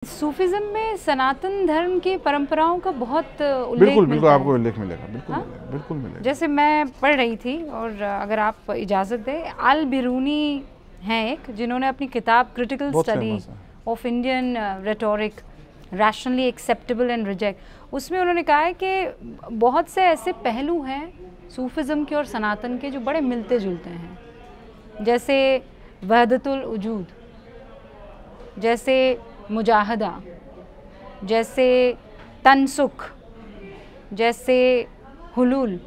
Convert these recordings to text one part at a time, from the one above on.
Sufism में सनातन धर्म की परंपराओं का बहुत उल्लेख बिल्कुल मिलता है। आपको उल्लेख मिलेगा, बिल्कुल हाँ? मिलेगा, बिल्कुल मिलेगा। जैसे मैं पढ़ रही थी और अगर आप इजाज़त दें, अल बिरूनी हैं एक, जिन्होंने अपनी किताब critical study of Indian rhetoric rationally acceptable and reject, उसमें उन्होंने कहा है कि बहुत से ऐसे पहलू हैं सूफिज्म के और सनातन के जो बड़े मिलते जुलते हैं, जैसे वहदतुल वजूद, जैसे मुजाहदा, जैसे तनसुख, जैसे हुलूल।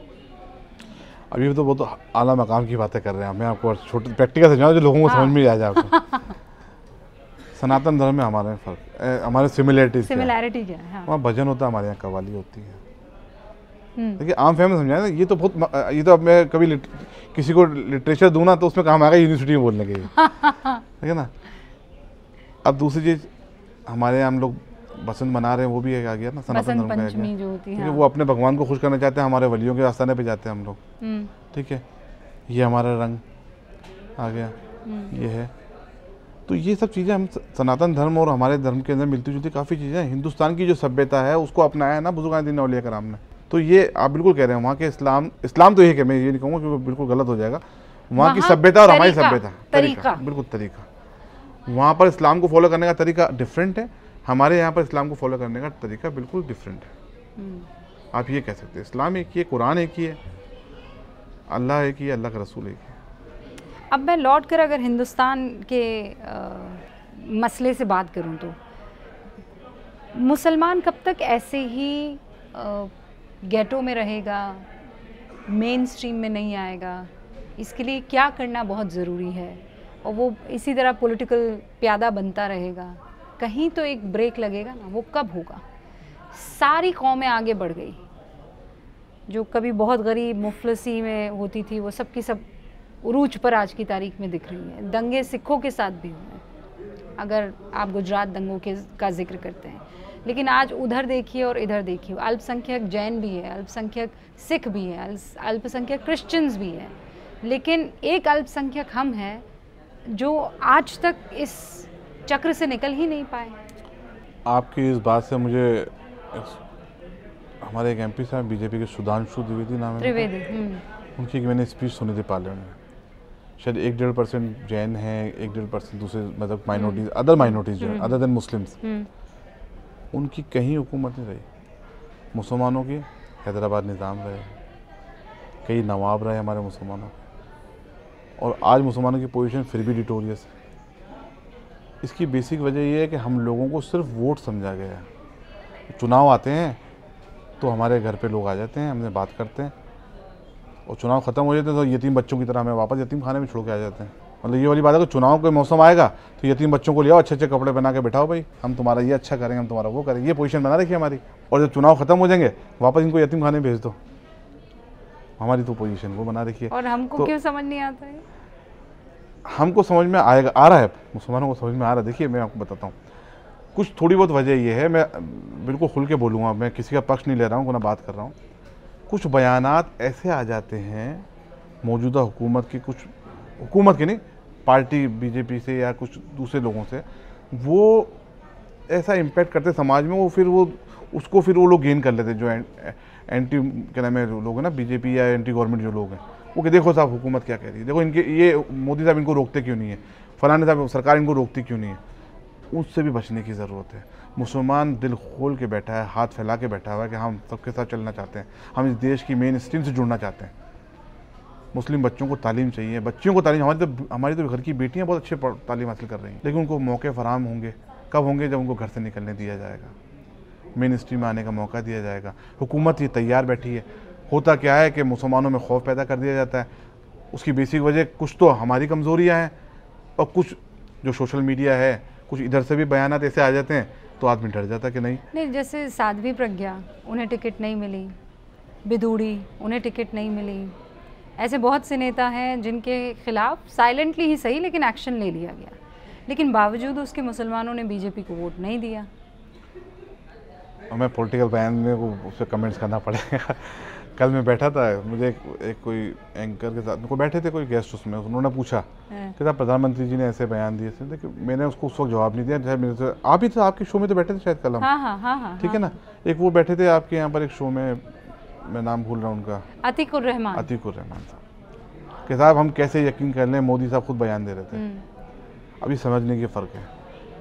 अभी तो बहुत आला मकाम की बातें कर रहे हैं, मैं आपको छोटे प्रैक्टिकल समझाऊं जो लोगों को समझ में आ जाए आपको। सनातन धर्म में हमारे फर्क, हमारे सिमिलैरिटी क्या है? वहाँ भजन होता है, हमारे यहाँ कव्वाली होती है। देखिए आम फैमिली समझाए ना, ये तो बहुत, ये तो अब मैं कभी किसी को लिटरेचर दूँ ना तो उसमें काम आएगा यूनिवर्सिटी में बोलने के लिए, ठीक है ना। अब दूसरी चीज़ हमारे यहाँ हम लोग बसंत मना रहे हैं, वो भी आ गया ना, सनातन धर्म का पंचमी जो होती है, वो अपने भगवान को खुश करना चाहते हैं, हमारे वलियों के आस्थाने पे जाते हैं हम लोग, ठीक है। ये हमारा रंग आ गया, ये है। तो ये सब चीज़ें हम सनातन धर्म और हमारे धर्म के अंदर मिलती जुलती काफ़ी चीज़ें हैं। हिंदुस्तान की जो सभ्यता है उसको अपनाया है ना बुजुर्गान दीन औलिया कराम ने। तो ये आप बिल्कुल कह रहे हैं, वहाँ के इस्लाम तो ये है, मैं ये नहीं कहूँगा क्योंकि बिल्कुल गलत हो जाएगा। वहाँ की सभ्यता और हमारी सभ्यता तरीका बिल्कुल तरीका, वहाँ पर इस्लाम को फॉलो करने का तरीका डिफरेंट है, हमारे यहाँ पर इस्लाम को फॉलो करने का तरीका बिल्कुल डिफरेंट है। आप ये कह सकते हैं इस्लाम एक ही है, कुरान एक ही है, अल्लाह एक ही है, अल्लाह का रसूल एक है। अब मैं लौट कर अगर हिंदुस्तान के मसले से बात करूं तो मुसलमान कब तक ऐसे ही गेटो में रहेगा, मेन स्ट्रीम में नहीं आएगा? इसके लिए क्या करना बहुत ज़रूरी है? और वो इसी तरह पॉलिटिकल प्यादा बनता रहेगा, कहीं तो एक ब्रेक लगेगा ना, वो कब होगा? सारी कौमें आगे बढ़ गई, जो कभी बहुत गरीब मुफलसी में होती थी वो सब की सब उरूज पर आज की तारीख में दिख रही है। दंगे सिखों के साथ भी हुए, अगर आप गुजरात दंगों का जिक्र करते हैं, लेकिन आज उधर देखिए और इधर देखिए, अल्पसंख्यक जैन भी है, अल्पसंख्यक सिख भी है, अल्पसंख्यक क्रिश्चियंस भी है, लेकिन एक अल्पसंख्यक हम हैं जो आज तक इस चक्र से निकल ही नहीं पाए। आपकी इस बात से मुझे हमारे एक एमपी साहब बीजेपी के सुधांशु द्विवेदी नाम है, त्रिवेदी, उनकी मैंने स्पीच सुनी थी पार्लियामेंट में। शायद 1-1.5% जैन हैं, 1-1.5% दूसरे मतलब माइनॉरिटीज, अदर माइनॉरिटीज जो है अदर देन मुस्लिम्स, उनकी कहीं हुकूमत नहीं रही। मुसलमानों की हैदराबाद निज़ाम रहे, कई नवाब रहे हमारे मुसलमानों, और आज मुसलमानों की पोजीशन फिर भी डिटोरियस है। इसकी बेसिक वजह यह है कि हम लोगों को सिर्फ वोट समझा गया है। चुनाव आते हैं तो हमारे घर पे लोग आ जाते हैं, हमसे बात करते हैं, और चुनाव ख़त्म हो जाते हैं तो यतीम बच्चों की तरह हमें वापस यतीम खाने में छोड़ के आ जाते हैं। मतलब ये वाली बात है कि चुनाव का मौसम आएगा तो यतीम बच्चों को ले आओ, अच्छे अच्छे कपड़े बना के बैठाओ, भाई हम तुम्हारा ये अच्छा करेंगे, हम तुम्हारा वो करेंगे, ये पोजीशन बना रखी है हमारी। और जब चुनाव ख़त्म हो जाएंगे वापस इनको यतीम खाने भेज दो, हमारी तो पोजीशन वो बना रखी है। और हमको क्यों समझ नहीं आता है? हमको समझ में आएगा, आ रहा है, मुसलमानों को समझ में आ रहा है। देखिए मैं आपको बताता हूँ, कुछ थोड़ी बहुत वजह ये है, मैं बिल्कुल खुल के बोलूँगा, मैं किसी का पक्ष नहीं ले रहा हूँ, ना बात कर रहा हूँ। कुछ बयानात ऐसे आ जाते हैं मौजूदा हुकूमत की, कुछ हुकूमत की नहीं, पार्टी बीजेपी से या कुछ दूसरे लोगों से, वो ऐसा इम्पैक्ट करते समाज में, वो फिर वो उसको फिर वो लोग गेन कर लेते, जो एंटी क्या नाम है लोग हैं ना, बीजेपी या एंटी गवर्नमेंट जो लोग हैं, वो कि देखो साहब हुकूमत क्या कह रही है, देखो इनके ये मोदी साहब इनको रोकते क्यों नहीं है, फलाने साहब सरकार इनको रोकती क्यों नहीं है। उससे भी बचने की ज़रूरत है। मुसलमान दिल खोल के बैठा है, हाथ फैला के बैठा हुआ है कि हम सबके साथ चलना चाहते हैं, हम इस देश की मेन स्ट्रीम से जुड़ना चाहते हैं। मुस्लिम बच्चों को तालीम चाहिए, बच्चियों को तालीम, हमारी तो घर की बेटियां बहुत अच्छे तालीम हासिल कर रही हैं, लेकिन उनको मौके फराहम होंगे कब होंगे? जब उनको घर से निकलने दिया जाएगा, मेन स्ट्रीम में आने का मौका दिया जाएगा। हुकूमत ये तैयार बैठी है। होता क्या है कि मुसलमानों में खौफ पैदा कर दिया जाता है। उसकी बेसिक वजह कुछ तो हमारी कमज़ोरियाँ हैं, और कुछ जो सोशल मीडिया है, कुछ इधर से भी बयानात ऐसे आ जाते हैं तो आदमी डर जाता है कि नहीं। जैसे साध्वी प्रज्ञा, उन्हें टिकट नहीं मिली, बिदूड़ी, उन्हें टिकट नहीं मिली, ऐसे बहुत से नेता हैं जिनके खिलाफ साइलेंटली ही सही लेकिन एक्शन ले लिया गया, लेकिन बावजूद उसके मुसलमानों ने बीजेपी को वोट नहीं दिया। हमें पॉलिटिकल बयान में उस पर कमेंट्स करना पड़ेगा। कल मैं बैठा था, मुझे एक कोई एंकर के साथ कोई बैठे थे, कोई गेस्ट, उसमें उन्होंने पूछा कि साहब प्रधानमंत्री जी ने ऐसे बयान दिए थे। देखिए मैंने उसको उस वक्त जवाब नहीं दिया, जैसे मेरे से आप ही तो आपके शो में तो बैठे थे शायद कल हम, हाँ, ठीक है ना। एक वो बैठे थे आपके यहाँ पर एक शो में, मैं नाम भूल रहा हूँ उनका, अतीकुर रहमान साहब कि साहब हम कैसे यकीन कर लें, मोदी साहब खुद बयान दे रहे थे। अभी समझने की फ़र्क है।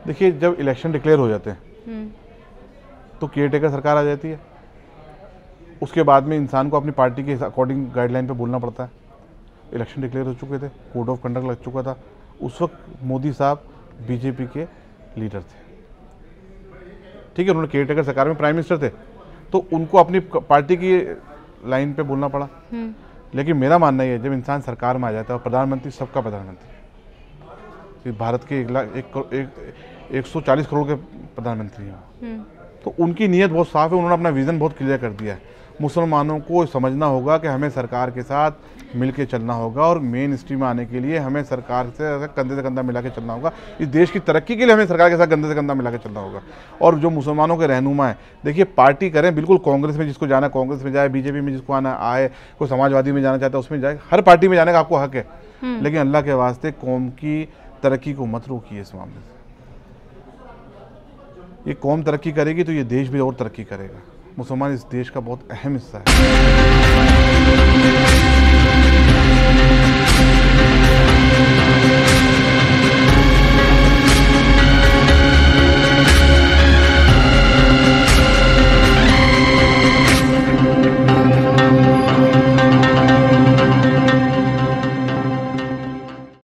देखिए जब इलेक्शन डिक्लेयर हो जाते हैं तो केयरटेकर सरकार आ जाती है, उसके बाद में इंसान को अपनी पार्टी के अकॉर्डिंग गाइडलाइन पे बोलना पड़ता है। इलेक्शन डिक्लेयर हो चुके थे, कोड ऑफ कंडक्ट लग चुका था, उस वक्त मोदी साहब बीजेपी के लीडर थे, ठीक है, उन्होंने केयरटेकर सरकार में प्राइम मिनिस्टर थे, तो उनको अपनी पार्टी की लाइन पे बोलना पड़ा। लेकिन मेरा मानना ये है, जब इंसान सरकार में आ जाता है और प्रधानमंत्री सबका प्रधानमंत्री, भारत के 140 करोड़ के प्रधानमंत्री हैं, तो उनकी नीयत बहुत साफ है, उन्होंने अपना विज़न बहुत क्लियर कर दिया है। मुसलमानों को समझना होगा कि हमें सरकार के साथ मिलके चलना होगा और मेन स्ट्रीम में आने के लिए हमें सरकार से कंधे से कंधा मिला के चलना होगा। इस देश की तरक्की के लिए हमें सरकार के साथ कंधे से कंधा मिला के चलना होगा। और जो मुसलमानों के रहनुमा है, देखिए पार्टी करें, बिल्कुल कांग्रेस में जिसको जाना कांग्रेस में जाए, बीजेपी में जिसको आना आए, कोई समाजवादी में जाना चाहता है उसमें जाए, हर पार्टी में जाने का आपको हक है, लेकिन अल्लाह के वास्ते कौम की तरक्की को मत रोकिए। इस मामले से ये कौम तरक्की करेगी तो ये देश भी और तरक्की करेगा। मुसलमान इस देश का बहुत अहम हिस्सा है।